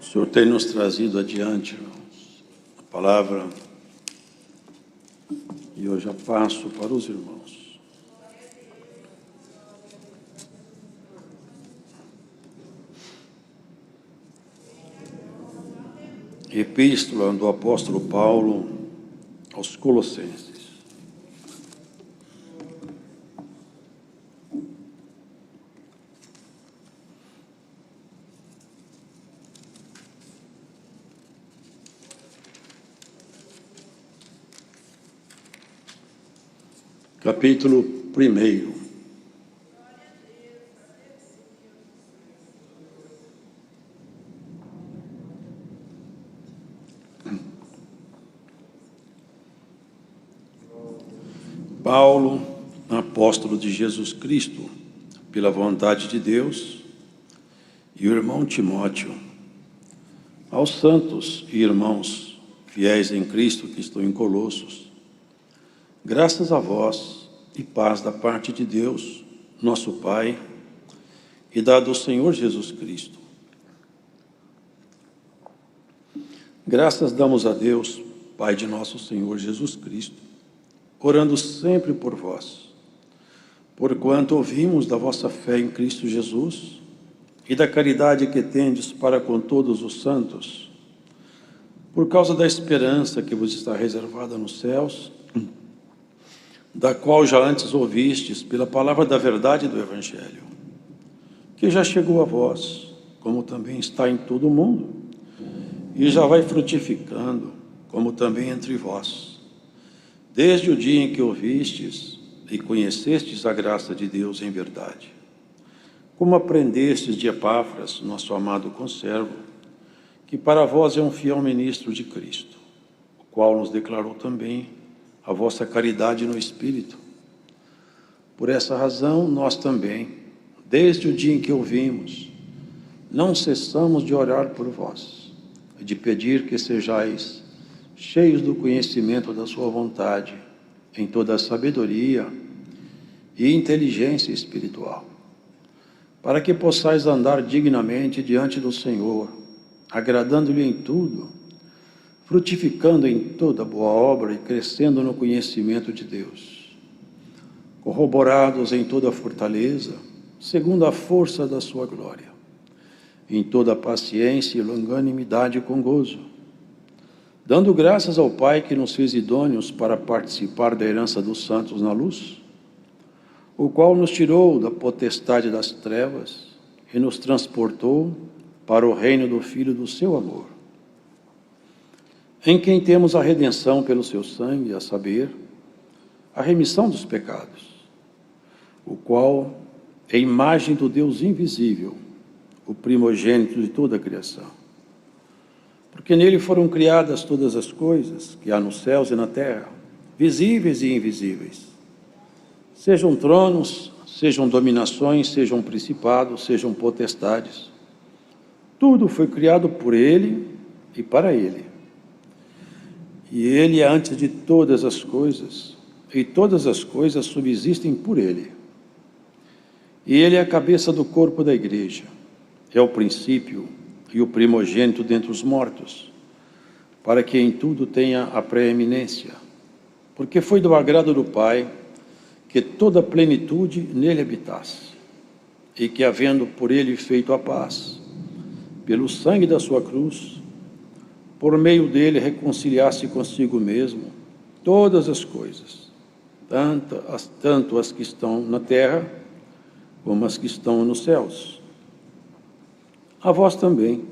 O Senhor tem nos trazido adiante, irmãos, a palavra, e eu já passo para os irmãos. Epístola do apóstolo Paulo aos Colossenses. Capítulo 1. Paulo, apóstolo de Jesus Cristo, pela vontade de Deus, e o irmão Timóteo, aos santos e irmãos fiéis em Cristo que estão em Colossos, graças a vós e paz da parte de Deus, nosso Pai, e da do Senhor Jesus Cristo. Graças damos a Deus, Pai de nosso Senhor Jesus Cristo, orando sempre por vós, porquanto ouvimos da vossa fé em Cristo Jesus e da caridade que tendes para com todos os santos, por causa da esperança que vos está reservada nos céus, da qual já antes ouvistes pela palavra da verdade do Evangelho, que já chegou a vós, como também está em todo o mundo, e já vai frutificando, como também entre vós, desde o dia em que ouvistes e conhecestes a graça de Deus em verdade, como aprendestes de Epáfras, nosso amado conservo, que para vós é um fiel ministro de Cristo, o qual nos declarou também a vossa caridade no Espírito. Por essa razão, nós também, desde o dia em que ouvimos, não cessamos de orar por vós, e de pedir que sejais cheios do conhecimento da sua vontade, em toda a sabedoria e inteligência espiritual, para que possais andar dignamente diante do Senhor, agradando-lhe em tudo, frutificando em toda boa obra e crescendo no conhecimento de Deus, corroborados em toda fortaleza, segundo a força da sua glória, em toda paciência e longanimidade com gozo, dando graças ao Pai que nos fez idôneos para participar da herança dos santos na luz, o qual nos tirou da potestade das trevas e nos transportou para o reino do Filho do seu amor, em quem temos a redenção pelo seu sangue, a saber, a remissão dos pecados, o qual é a imagem do Deus invisível, o primogênito de toda a criação. Porque nele foram criadas todas as coisas que há nos céus e na terra, visíveis e invisíveis, sejam tronos, sejam dominações, sejam principados, sejam potestades. Tudo foi criado por ele e para ele. E ele é antes de todas as coisas, e todas as coisas subsistem por ele. E ele é a cabeça do corpo da igreja, é o princípio e o primogênito dentre os mortos, para que em tudo tenha a preeminência, porque foi do agrado do Pai que toda a plenitude nele habitasse, e que, havendo por ele feito a paz, pelo sangue da sua cruz, por meio dele reconciliasse consigo mesmo todas as coisas, tanto as que estão na terra, como as que estão nos céus. A vós também,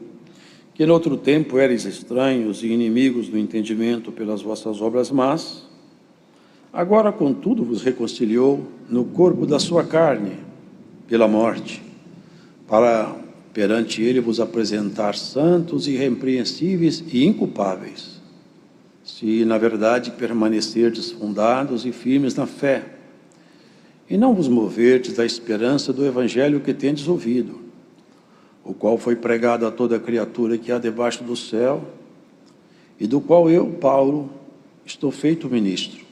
que noutro tempo erais estranhos e inimigos do entendimento pelas vossas obras más, agora, contudo, vos reconciliou no corpo da sua carne, pela morte, para perante ele vos apresentar santos, irrepreensíveis e inculpáveis, se na verdade permanecerdes fundados e firmes na fé, e não vos moverdes da esperança do Evangelho que tendes ouvido, o qual foi pregado a toda criatura que há debaixo do céu, e do qual eu, Paulo, estou feito ministro.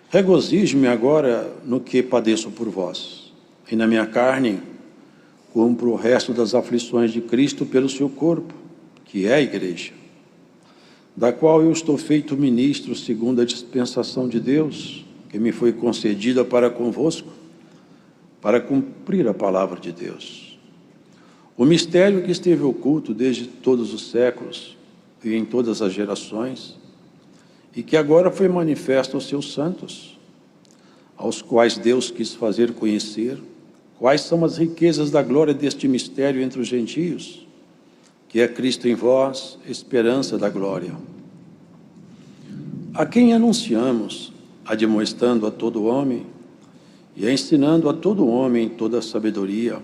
Regozijo-me agora no que padeço por vós, e na minha carne, cumpra o resto das aflições de Cristo pelo seu corpo, que é a igreja, da qual eu estou feito ministro segundo a dispensação de Deus, que me foi concedida para convosco, para cumprir a palavra de Deus. O mistério que esteve oculto desde todos os séculos e em todas as gerações, e que agora foi manifesto aos seus santos, aos quais Deus quis fazer conhecer quais são as riquezas da glória deste mistério entre os gentios, que é Cristo em vós, esperança da glória. A quem anunciamos, admoestando a todo homem e ensinando a todo homem toda a sabedoria,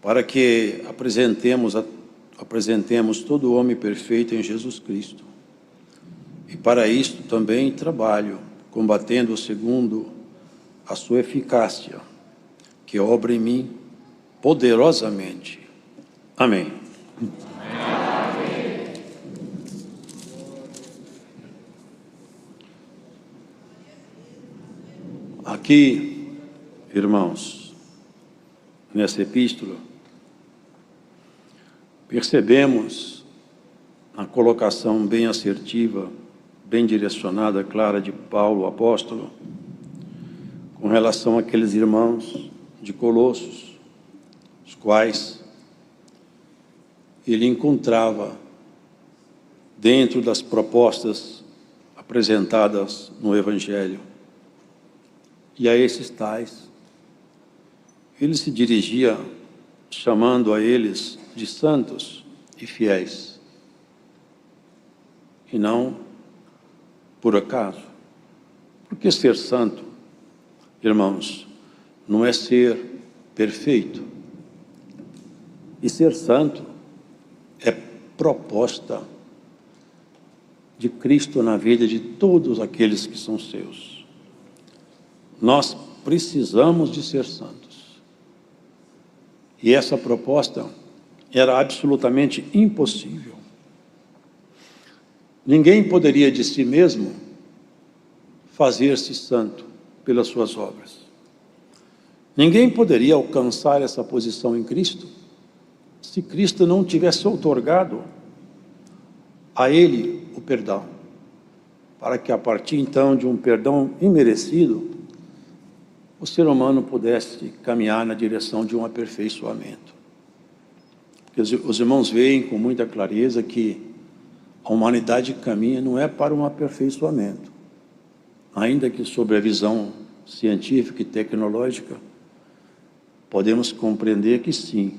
para que apresentemos todo homem perfeito em Jesus Cristo. E para isto também trabalho, combatendo segundo a sua eficácia, que obra em mim poderosamente. Amém. Amém. Aqui, irmãos, nessa epístola, percebemos a colocação bem assertiva, bem direcionada, clara de Paulo, o apóstolo, com relação àqueles irmãos de Colossos, os quais ele encontrava dentro das propostas apresentadas no Evangelho. E a esses tais, ele se dirigia chamando a eles de santos e fiéis, e não por acaso. Porque ser santo, irmãos, não é ser perfeito. E ser santo é proposta de Cristo na vida de todos aqueles que são seus. Nós precisamos de ser santos. E essa proposta era absolutamente impossível. Ninguém poderia de si mesmo fazer-se santo pelas suas obras. Ninguém poderia alcançar essa posição em Cristo se Cristo não tivesse outorgado a ele o perdão, para que a partir então de um perdão imerecido, o ser humano pudesse caminhar na direção de um aperfeiçoamento. Porque os irmãos veem com muita clareza que a humanidade caminha não é para um aperfeiçoamento, ainda que sob a visão científica e tecnológica, podemos compreender que sim,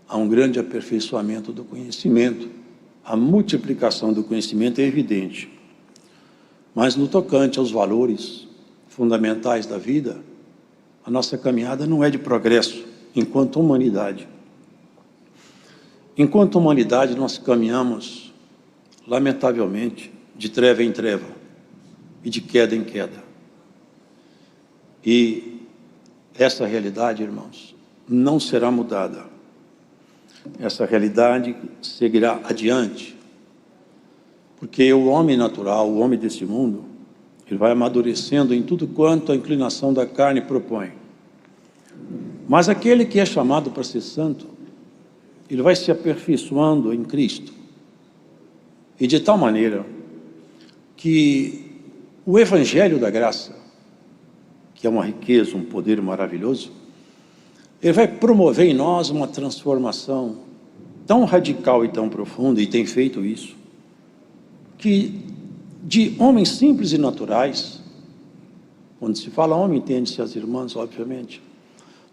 há um grande aperfeiçoamento do conhecimento, a multiplicação do conhecimento é evidente. Mas no tocante aos valores fundamentais da vida, a nossa caminhada não é de progresso enquanto humanidade. Enquanto humanidade, nós caminhamos, lamentavelmente, de treva em treva e de queda em queda. E essa realidade, irmãos, não será mudada. Essa realidade seguirá adiante, porque o homem natural, o homem desse mundo, ele vai amadurecendo em tudo quanto a inclinação da carne propõe. Mas aquele que é chamado para ser santo, ele vai se aperfeiçoando em Cristo. E de tal maneira que o Evangelho da Graça, que é uma riqueza, um poder maravilhoso, ele vai promover em nós uma transformação tão radical e tão profunda, e tem feito isso, que de homens simples e naturais, quando se fala homem, entende-se as irmãs, obviamente,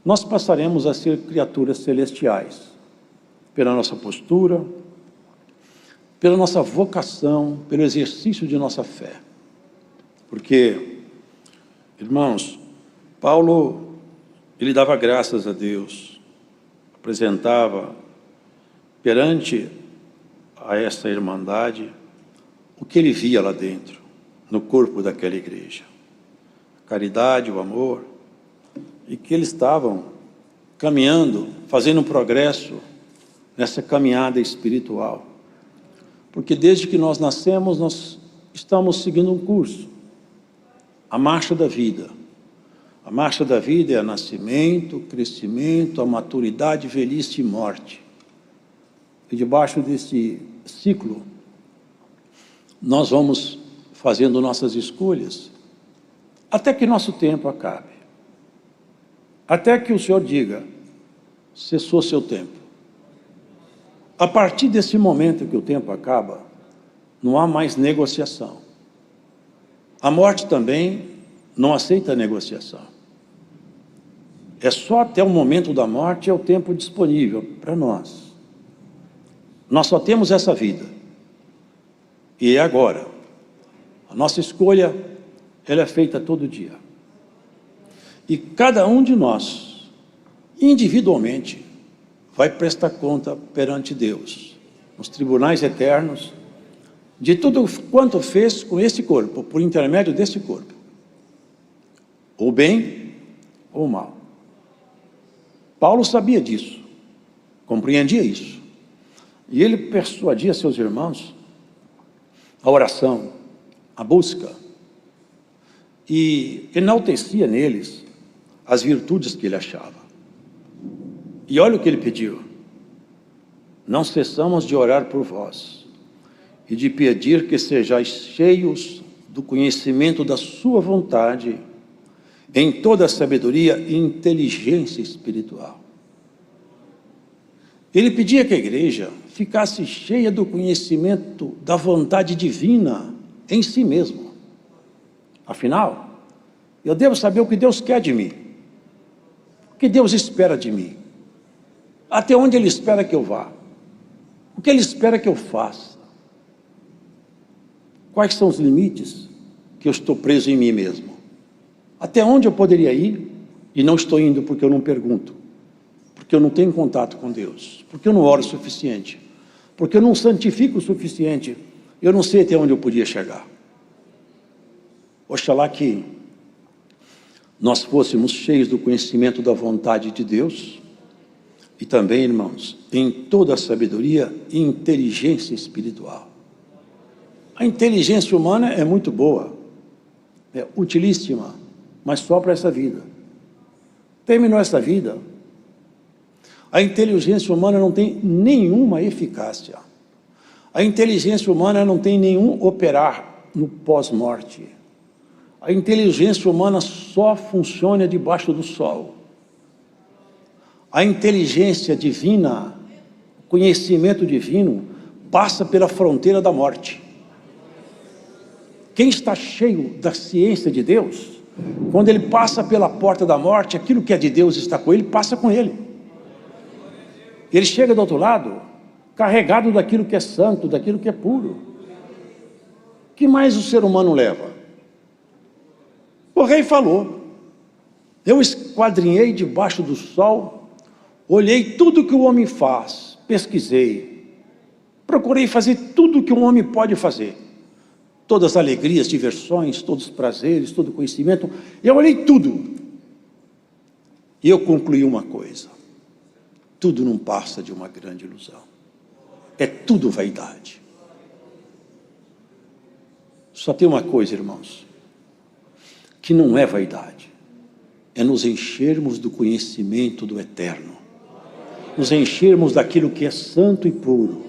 nós passaremos a ser criaturas celestiais, pela nossa postura, pela nossa vocação, pelo exercício de nossa fé. Porque, irmãos, Paulo, ele dava graças a Deus, apresentava perante a essa irmandade o que ele via lá dentro, no corpo daquela igreja. A caridade, o amor, e que eles estavam caminhando, fazendo um progresso nessa caminhada espiritual. Porque desde que nós nascemos, nós estamos seguindo um curso, a marcha da vida, A marcha da vida é a nascimento, crescimento, a maturidade, velhice e morte. E debaixo desse ciclo, nós vamos fazendo nossas escolhas, até que nosso tempo acabe. Até que o Senhor diga, cessou seu tempo. A partir desse momento que o tempo acaba, não há mais negociação. A morte também não aceita negociação. É só até o momento da morte é o tempo disponível para nós. Nós só temos essa vida. E é agora. A nossa escolha, ela é feita todo dia. E cada um de nós, individualmente, vai prestar conta perante Deus, nos tribunais eternos, de tudo quanto fez com esse corpo, por intermédio desse corpo. Ou bem, ou mal. Paulo sabia disso, compreendia isso. E ele persuadia seus irmãos a oração, a busca, e enaltecia neles as virtudes que ele achava. E olha o que ele pediu: não cessamos de orar por vós e de pedir que sejais cheios do conhecimento da sua vontade, em toda a sabedoria e inteligência espiritual. Ele pedia que a igreja ficasse cheia do conhecimento da vontade divina em si mesmo. Afinal, eu devo saber o que Deus quer de mim, o que Deus espera de mim, até onde Ele espera que eu vá, o que Ele espera que eu faça, quais são os limites que eu estou preso em mim mesmo. Até onde eu poderia ir e não estou indo porque eu não pergunto, porque eu não tenho contato com Deus, porque eu não oro o suficiente, porque eu não santifico o suficiente, eu não sei até onde eu podia chegar. Oxalá que nós fôssemos cheios do conhecimento da vontade de Deus e também, irmãos, em toda a sabedoria e inteligência espiritual. A inteligência humana é muito boa, é utilíssima, mas só para essa vida. Terminou essa vida, a inteligência humana não tem nenhuma eficácia. A inteligência humana não tem nenhum operar no pós-morte. A inteligência humana só funciona debaixo do sol. A inteligência divina, o conhecimento divino, passa pela fronteira da morte. Quem está cheio da ciência de Deus, quando ele passa pela porta da morte, aquilo que é de Deus está com ele, passa com ele. Ele chega do outro lado, carregado daquilo que é santo, daquilo que é puro. O que mais o ser humano leva? O rei falou: eu esquadrinhei debaixo do sol, olhei tudo que o homem faz, pesquisei, procurei fazer tudo que um homem pode fazer. Todas as alegrias, diversões, todos os prazeres, todo o conhecimento, eu olhei tudo. E eu concluí uma coisa: tudo não passa de uma grande ilusão. É tudo vaidade. Só tem uma coisa, irmãos, que não é vaidade, é nos enchermos do conhecimento do eterno, nos enchermos daquilo que é santo e puro.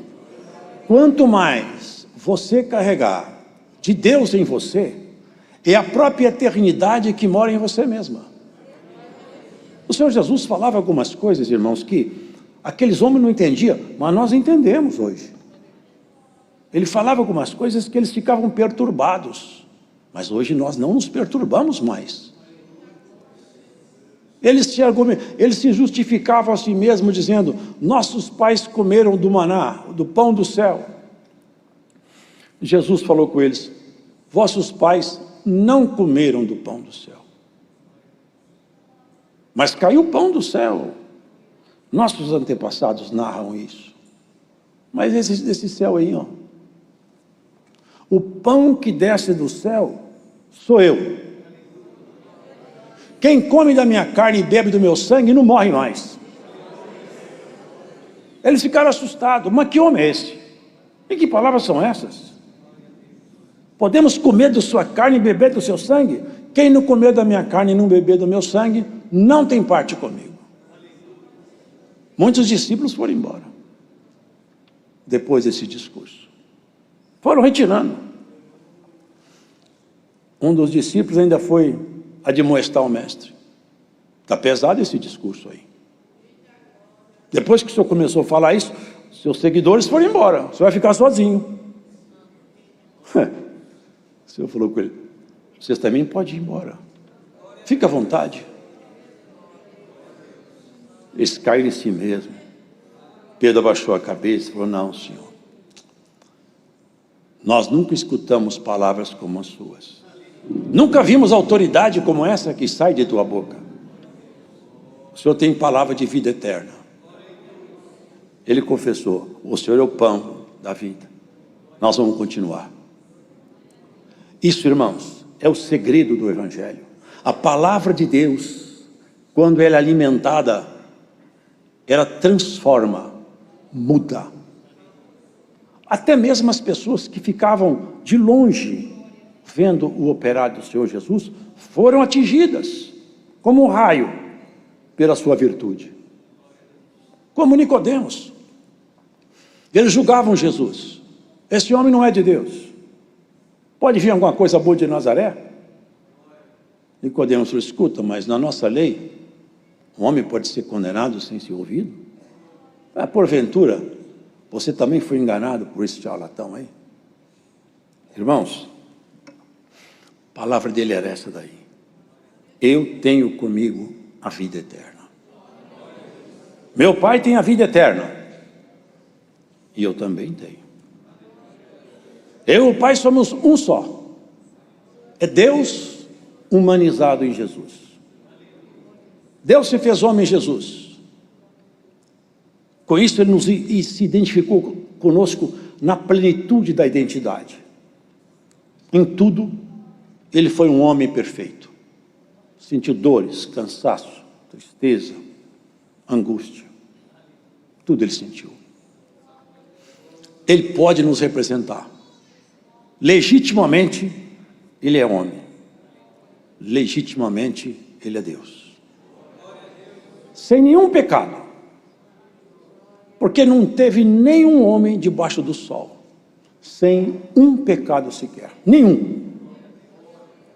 Quanto mais você carregar de Deus em você, é a própria eternidade que mora em você mesma. O Senhor Jesus falava algumas coisas, irmãos, que aqueles homens não entendiam, mas nós entendemos hoje. Ele falava algumas coisas que eles ficavam perturbados, mas hoje nós não nos perturbamos mais. Eles se justificavam a si mesmos dizendo: nossos pais comeram do maná, do pão do céu. Jesus falou com eles: vossos pais não comeram do pão do céu, mas caiu o pão do céu. Nossos antepassados narram isso. Mas esse céu aí, ó, o pão que desce do céu sou eu. Quem come da minha carne e bebe do meu sangue não morre mais. Eles ficaram assustados. Mas que homem é esse? E que palavras são essas? Podemos comer da sua carne e beber do seu sangue? quem não comer da minha carne e não beber do meu sangue, não tem parte comigo. Muitos discípulos foram embora, depois desse discurso. Foram retirando. Um dos discípulos ainda foi admoestar o mestre. Está pesado esse discurso aí. Depois que o senhor começou a falar isso, seus seguidores foram embora, você vai ficar sozinho. O senhor falou com ele, vocês também podem ir embora, fica à vontade. Eles caíram em si mesmo. Pedro abaixou a cabeça e falou, não, senhor, nós nunca escutamos palavras como as suas, nunca vimos autoridade como essa que sai de tua boca. O senhor tem palavra de vida eterna. Ele confessou, o Senhor é o pão da vida. Nós vamos continuar. Isso, irmãos, é o segredo do Evangelho. A palavra de Deus, quando ela é alimentada, ela transforma, muda. Até mesmo as pessoas que ficavam de longe, vendo o operário do Senhor Jesus, foram atingidas, como um raio, pela sua virtude. Como Nicodemos. Eles julgavam Jesus. Esse homem não é de Deus. Pode vir alguma coisa boa de Nazaré? Nicodemos falou, escuta, mas na nossa lei, um homem pode ser condenado sem ser ouvido? Porventura, você também foi enganado por esse charlatão aí? Irmãos, a palavra dele era essa daí. Eu tenho comigo a vida eterna. Meu Pai tem a vida eterna. E eu também tenho. Eu e o Pai somos um só. É Deus humanizado em Jesus. Deus se fez homem em Jesus. Com isso ele se identificou conosco na plenitude da identidade. Em tudo, ele foi um homem perfeito. Sentiu dores, cansaço, tristeza, angústia. Tudo ele sentiu. Ele pode nos representar. Legitimamente, ele é homem. Legitimamente, ele é Deus. Sem nenhum pecado. Porque não teve nenhum homem debaixo do sol, sem um pecado sequer. Nenhum.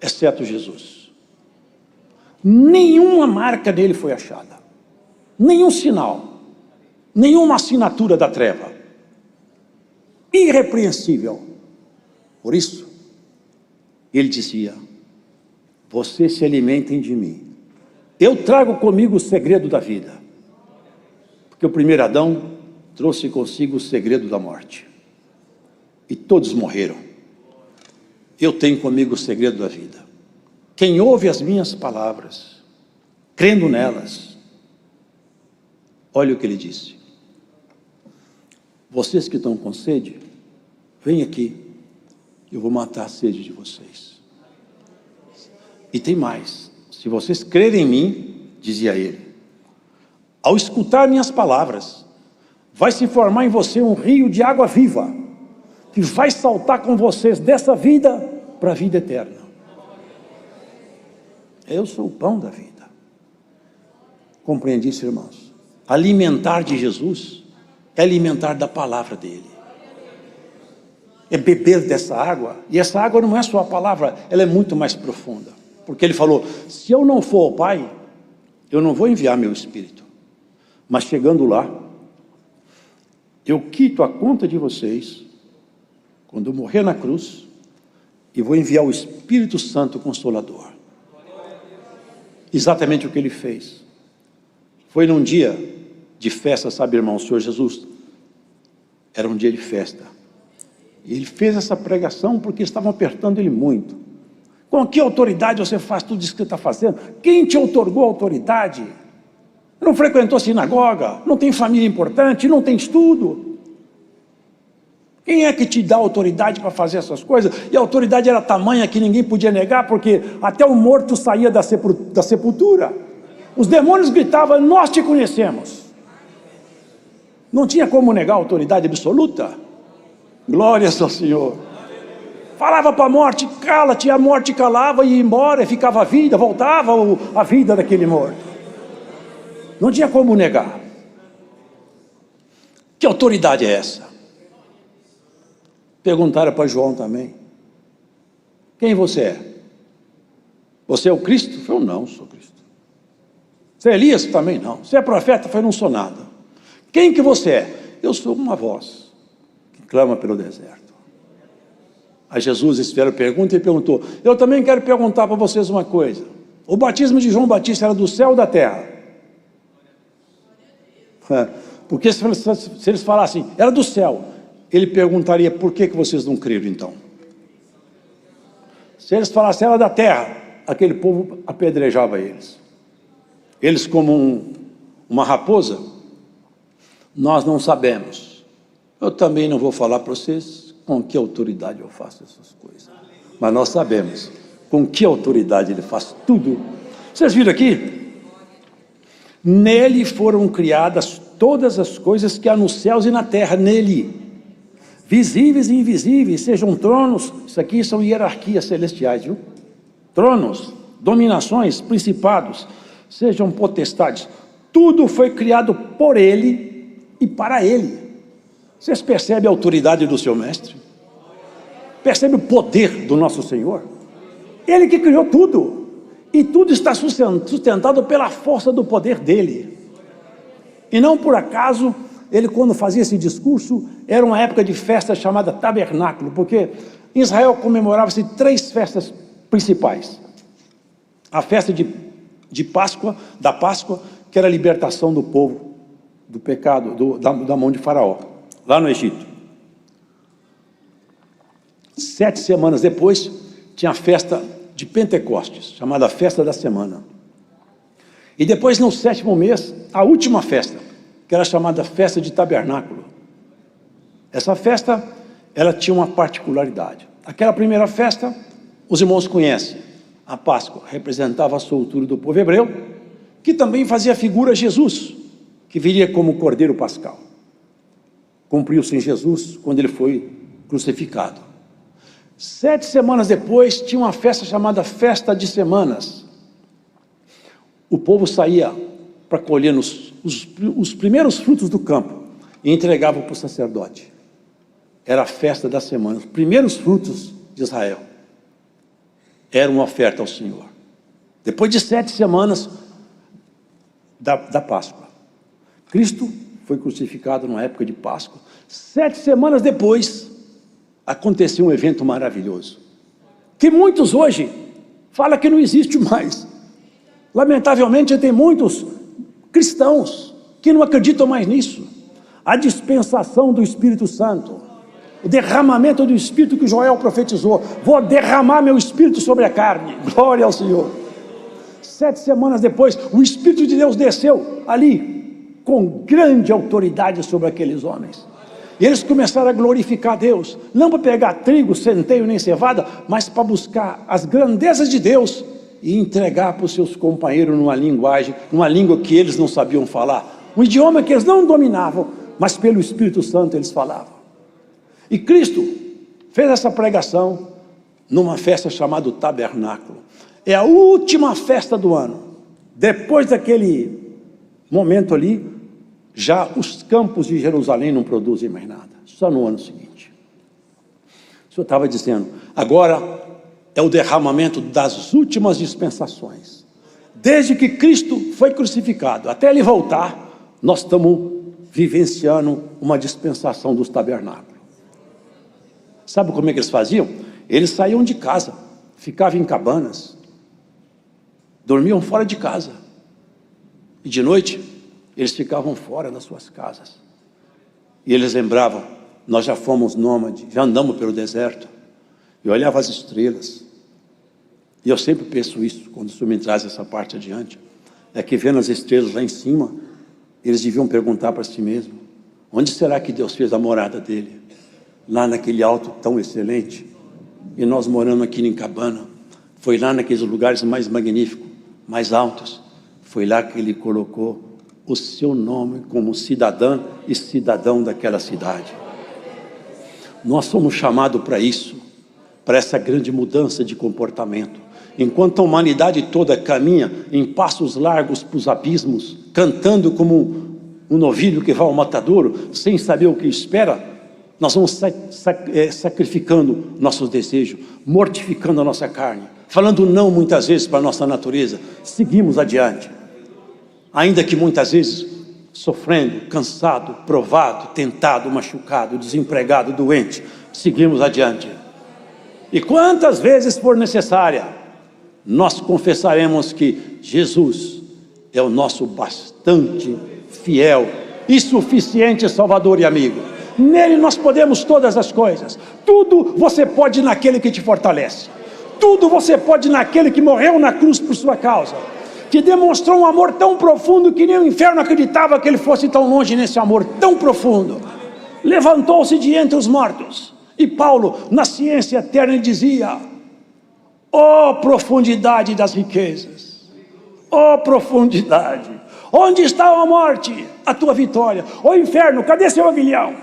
Exceto Jesus. Nenhuma marca dele foi achada. Nenhum sinal. Nenhuma assinatura da treva. Irrepreensível. Por isso, ele dizia, vocês se alimentem de mim. Eu trago comigo o segredo da vida. Porque o primeiro Adão trouxe consigo o segredo da morte. E todos morreram. Eu tenho comigo o segredo da vida. Quem ouve as minhas palavras, crendo nelas, olha o que ele disse. Vocês que estão com sede, vem aqui, eu vou matar a sede de vocês. E tem mais, se vocês crerem em mim, dizia ele, ao escutar minhas palavras, vai se formar em você um rio de água viva, que vai saltar com vocês dessa vida para a vida eterna. Eu sou o pão da vida. Compreende isso, irmãos? Alimentar de Jesus é alimentar da palavra dele. É beber dessa água. E essa água não é só a palavra, ela é muito mais profunda. Porque ele falou, se eu não for ao Pai, eu não vou enviar meu Espírito. Mas chegando lá, eu quito a conta de vocês, quando eu morrer na cruz, e vou enviar o Espírito Santo Consolador. Exatamente o que ele fez. Foi num dia de festa, sabe, irmão, o Senhor Jesus, era um dia de festa. E ele fez essa pregação porque estavam apertando ele muito. Com que autoridade você faz tudo isso que você está fazendo? Quem te outorgou autoridade? Não frequentou sinagoga, não tem família importante, não tem estudo. Quem é que te dá autoridade para fazer essas coisas? E a autoridade era tamanha que ninguém podia negar, porque até o morto saía da sepultura. Os demônios gritavam, nós te conhecemos. Não tinha como negar a autoridade absoluta. Glórias ao Senhor. falava para a morte, cala-te, a morte calava e ia embora, e ficava a vida, voltava a vida daquele morto. Não tinha como negar. Que autoridade é essa? Perguntaram para João também: quem você é? Você é o Cristo? Eu falei: não, sou Cristo. Você é Elias? Também não. Você é profeta? Eu falei: não sou nada. Quem que você é? Eu sou uma voz que clama pelo deserto. Aí Jesus espera a pergunta e perguntou: eu também quero perguntar para vocês uma coisa. O batismo de João Batista era do céu ou da terra? Porque se eles falassem, era do céu, ele perguntaria: por que vocês não creram então? Se eles falassem era da terra, aquele povo apedrejava eles. Eles, como uma raposa: nós não sabemos. Eu também não vou falar para vocês com que autoridade eu faço essas coisas, mas nós sabemos com que autoridade ele faz tudo. Vocês viram aqui? Nele foram criadas todas as coisas que há nos céus e na terra, nele, visíveis e invisíveis, sejam tronos, isso aqui são hierarquias celestiais, viu? Tronos, dominações, principados, sejam potestades, tudo foi criado por ele e para ele. Vocês percebem a autoridade do seu mestre? Percebem o poder do nosso Senhor? Ele que criou tudo, e tudo está sustentado pela força do poder dele. E não por acaso, ele, quando fazia esse discurso, era uma época de festa chamada tabernáculo, porque em Israel comemorava-se 3 festas principais: a festa de Páscoa, da Páscoa, que era a libertação do povo do pecado, da mão de Faraó, lá no Egito. 7 semanas depois, tinha a festa de Pentecostes, chamada Festa da Semana. E depois, no 7º mês, a última festa, que era chamada Festa de Tabernáculo. Essa festa, ela tinha uma particularidade. Aquela primeira festa, os irmãos conhecem. A Páscoa representava a soltura do povo hebreu, que também fazia figura Jesus, que viria como Cordeiro Pascal. Cumpriu-se em Jesus quando ele foi crucificado. 7 semanas depois, tinha uma festa chamada Festa de Semanas. O povo saía para colher os primeiros frutos do campo e entregava para o sacerdote. Era a festa da semana, os primeiros frutos de Israel. Era uma oferta ao Senhor. Depois de 7 semanas da Páscoa, Cristo foi crucificado na época de Páscoa. 7 semanas depois, aconteceu um evento maravilhoso, que muitos hoje falam que não existe mais. Lamentavelmente, tem muitos cristãos que não acreditam mais nisso. A dispensação do Espírito Santo, o derramamento do Espírito que Joel profetizou: vou derramar meu Espírito sobre a carne. Glória ao Senhor. 7 semanas depois, o Espírito de Deus desceu ali com grande autoridade sobre aqueles homens. E eles começaram a glorificar Deus, não para pegar trigo, centeio nem cevada, mas para buscar as grandezas de Deus e entregar para os seus companheiros numa língua que eles não sabiam falar, um idioma que eles não dominavam, mas pelo Espírito Santo eles falavam. E Cristo fez essa pregação numa festa chamada Tabernáculo. É a última festa do ano. Depois daquele momento ali, já os campos de Jerusalém não produzem mais nada, só no ano seguinte. O Senhor estava dizendo, agora é o derramamento das últimas dispensações. Desde que Cristo foi crucificado até ele voltar, nós estamos vivenciando uma dispensação dos tabernáculos. Sabe como é que eles faziam? Eles saíam de casa, ficavam em cabanas, dormiam fora de casa, e de noite eles ficavam fora das suas casas, e eles lembravam, nós já fomos nômades, já andamos pelo deserto, e olhava as estrelas, e eu sempre penso isso, quando o Senhor me traz essa parte adiante, é que vendo as estrelas lá em cima, eles deviam perguntar para si mesmo, onde será que Deus fez a morada dele? Lá naquele alto tão excelente, e nós morando aqui em cabana, foi lá naqueles lugares mais magníficos, mais altos, foi lá que ele colocou o seu nome como cidadã e cidadão daquela cidade. Nós somos chamados para isso, para essa grande mudança de comportamento. Enquanto a humanidade toda caminha em passos largos para os abismos, cantando como um novilho que vai ao matadouro, sem saber o que espera, nós vamos sacrificando nossos desejos, mortificando a nossa carne, falando não muitas vezes para a nossa natureza. Seguimos adiante, ainda que muitas vezes sofrendo, cansado, provado, tentado, machucado, desempregado, doente, seguimos adiante. E quantas vezes for necessária, nós confessaremos que Jesus é o nosso bastante fiel e suficiente Salvador e amigo. Nele nós podemos todas as coisas. Tudo você pode naquele que te fortalece. Tudo você pode naquele que morreu na cruz por sua causa, que demonstrou um amor tão profundo que nem o inferno acreditava que ele fosse tão longe nesse amor tão profundo. Levantou-se de entre os mortos. E Paulo, na ciência eterna, dizia: ó profundidade das riquezas, ó profundidade, onde está a morte, a tua vitória? Ó inferno, cadê seu aguilhão?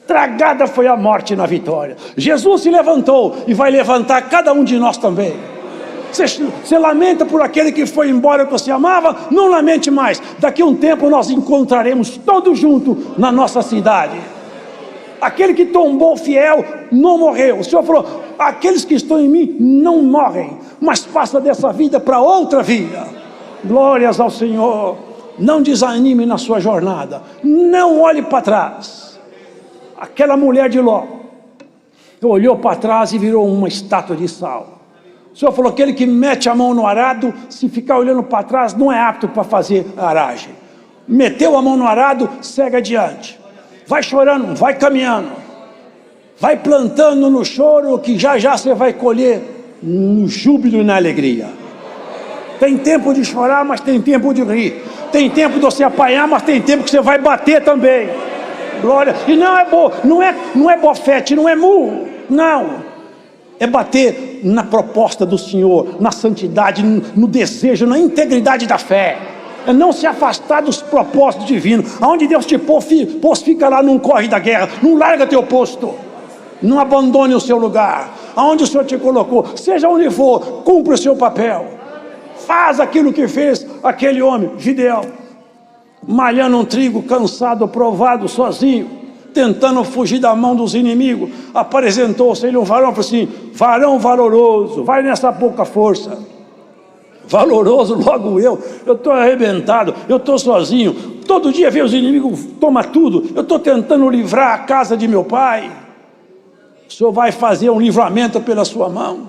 Tragada foi a morte na vitória. Jesus se levantou e vai levantar cada um de nós também. Você lamenta por aquele que foi embora que você amava? Não lamente mais. Daqui a um tempo nós encontraremos todos juntos na nossa cidade. Aquele que tombou fiel não morreu. O Senhor falou: aqueles que estão em mim não morrem, mas passam dessa vida para outra vida. Glórias ao Senhor. Não desanime na sua jornada. Não olhe para trás. Aquela mulher de Ló olhou para trás e virou uma estátua de sal. O Senhor falou: aquele que mete a mão no arado, se ficar olhando para trás, não é apto para fazer aragem. Meteu a mão no arado, segue adiante. Vai chorando, vai caminhando, vai plantando no choro, que já já você vai colher no júbilo e na alegria. Tem tempo de chorar, mas tem tempo de rir. Tem tempo de você apanhar, mas tem tempo que você vai bater também. Glória. E não é bofete, não é murro, não. É bater na proposta do Senhor, na santidade, no desejo, na integridade da fé. É não se afastar dos propósitos divinos. Aonde Deus te pôs, fica lá, não corre da guerra, não larga teu posto, não abandone o seu lugar. Aonde o Senhor te colocou, seja onde for, cumpra o seu papel. Faz aquilo que fez aquele homem, Gideão, malhando um trigo, cansado, provado, sozinho, tentando fugir da mão dos inimigos. Apresentou-se ele um varão, falou assim: varão valoroso, vai nessa pouca força. Valoroso, logo eu estou arrebentado, eu estou sozinho, todo dia vem os inimigos, toma tudo, eu estou tentando livrar a casa de meu pai. O Senhor vai fazer um livramento pela sua mão,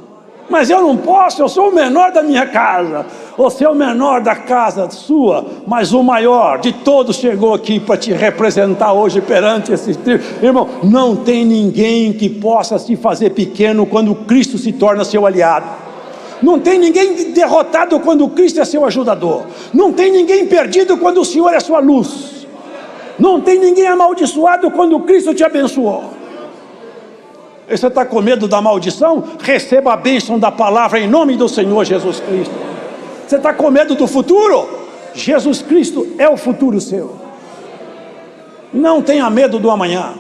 mas eu não posso, eu sou o menor da minha casa. Você é o menor da casa sua, mas o maior de todos chegou aqui para te representar hoje perante esse tribo. Irmão, não tem ninguém que possa se fazer pequeno quando Cristo se torna seu aliado. Não tem ninguém derrotado quando Cristo é seu ajudador. Não tem ninguém perdido quando o Senhor é sua luz. Não tem ninguém amaldiçoado quando Cristo te abençoou. E você está com medo da maldição? Receba a bênção da palavra em nome do Senhor Jesus Cristo. Você está com medo do futuro? Jesus Cristo é o futuro seu. Não tenha medo do amanhã.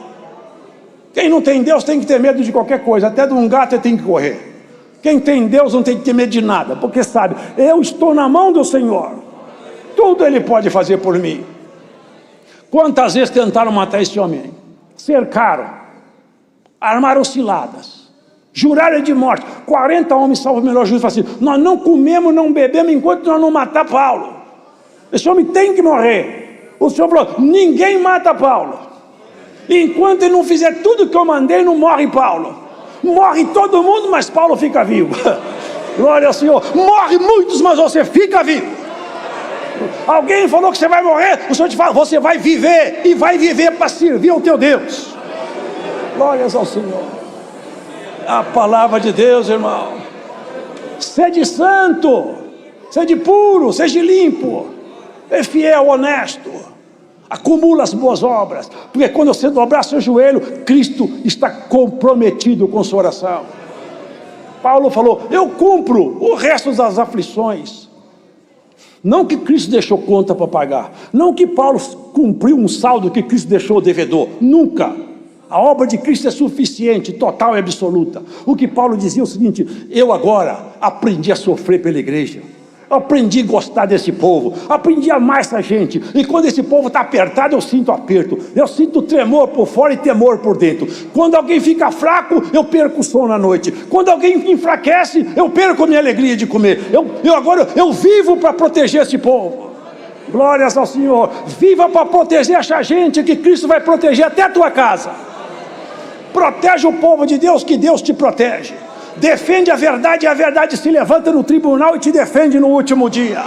Quem não tem Deus tem que ter medo de qualquer coisa. Até de um gato ele tem que correr. Quem tem Deus não tem que ter medo de nada, porque sabe, eu estou na mão do Senhor, tudo Ele pode fazer por mim. Quantas vezes tentaram matar esse homem? Cercaram, armaram ciladas, juraram de morte. 40 homens, salvo o melhor juízo, falaram assim: nós não comemos, não bebemos enquanto nós não matar Paulo. Esse homem tem que morrer. O Senhor falou: ninguém mata Paulo enquanto ele não fizer tudo que eu mandei. Não morre Paulo. Morre todo mundo, mas Paulo fica vivo. Glória ao Senhor. Morre muitos, mas você fica vivo. Alguém falou que você vai morrer, o Senhor te fala: você vai viver, e vai viver para servir ao teu Deus. Glórias ao Senhor. A palavra de Deus, irmão. Sede santo, sede puro, seja limpo, é fiel, honesto, acumula as boas obras, porque quando você dobrar seu joelho, Cristo está comprometido com sua oração. Paulo falou: eu cumpro o resto das aflições. Não que Cristo deixou conta para pagar, não que Paulo cumpriu um saldo que Cristo deixou devedor, nunca. A obra de Cristo é suficiente, total e absoluta. O que Paulo dizia é o seguinte: eu agora aprendi a sofrer pela igreja, aprendi a gostar desse povo, aprendi a amar essa gente, e quando esse povo está apertado, eu sinto aperto, eu sinto tremor por fora e temor por dentro. Quando alguém fica fraco, eu perco o sono à noite. Quando alguém enfraquece, eu perco a minha alegria de comer. Agora eu vivo para proteger esse povo. Glórias ao Senhor. Viva para proteger essa gente, que Cristo vai proteger até a tua casa. Protege o povo de Deus, que Deus te protege. Defende a verdade, e a verdade se levanta no tribunal e te defende no último dia.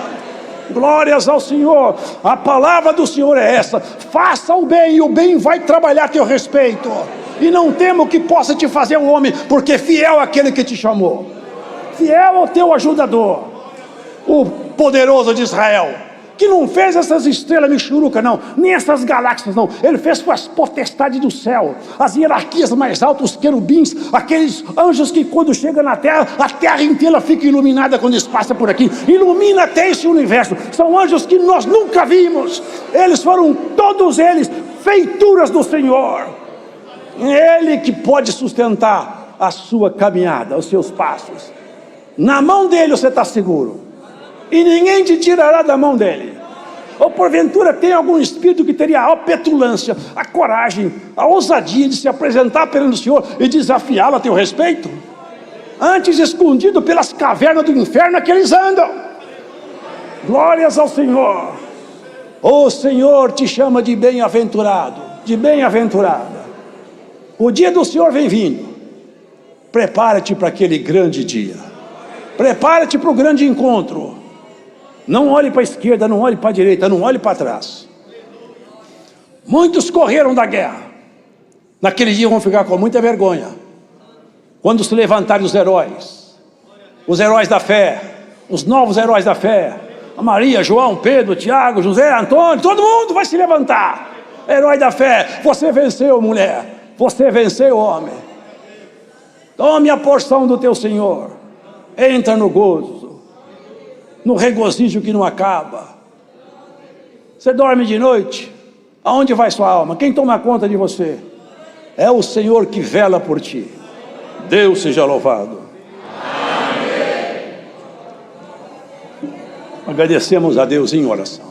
Glórias ao Senhor. A palavra do Senhor é essa: faça o bem, e o bem vai trabalhar a teu respeito. E não tema o que possa te fazer um homem, porque fiel é aquele que te chamou. Fiel é o teu ajudador, o poderoso de Israel, que não fez essas estrelas michuruca, não, nem essas galáxias, não. Ele fez com as potestades do céu, as hierarquias mais altas, os querubins, aqueles anjos que quando chegam na terra, a terra inteira fica iluminada quando eles passam por aqui, ilumina até esse universo. São anjos que nós nunca vimos. Eles foram, todos eles, feituras do Senhor. Ele que pode sustentar a sua caminhada, os seus passos. Na mão dele você está seguro, e ninguém te tirará da mão dele. Ou porventura tem algum espírito que teria a petulância, a coragem, a ousadia de se apresentar perante o Senhor e desafiá-lo a teu respeito? Antes escondido pelas cavernas do inferno é que eles andam. Glórias ao Senhor. O Senhor te chama de bem-aventurado, de bem-aventurada. O dia do Senhor vem vindo. Prepara-te para aquele grande dia. Prepara-te para o grande encontro. Não olhe para a esquerda, não olhe para a direita, não olhe para trás. Muitos correram da guerra. Naquele dia vão ficar com muita vergonha, quando se levantarem os heróis da fé, os novos heróis da fé. A Maria, João, Pedro, Tiago, José, Antônio, todo mundo vai se levantar. Herói da fé, você venceu, mulher, você venceu, homem. Tome a porção do teu Senhor. Entra no gozo, no regozijo que não acaba. Você dorme de noite, aonde vai sua alma? Quem toma conta de você? É o Senhor que vela por ti. Deus seja louvado. Amém. Agradecemos a Deus em oração.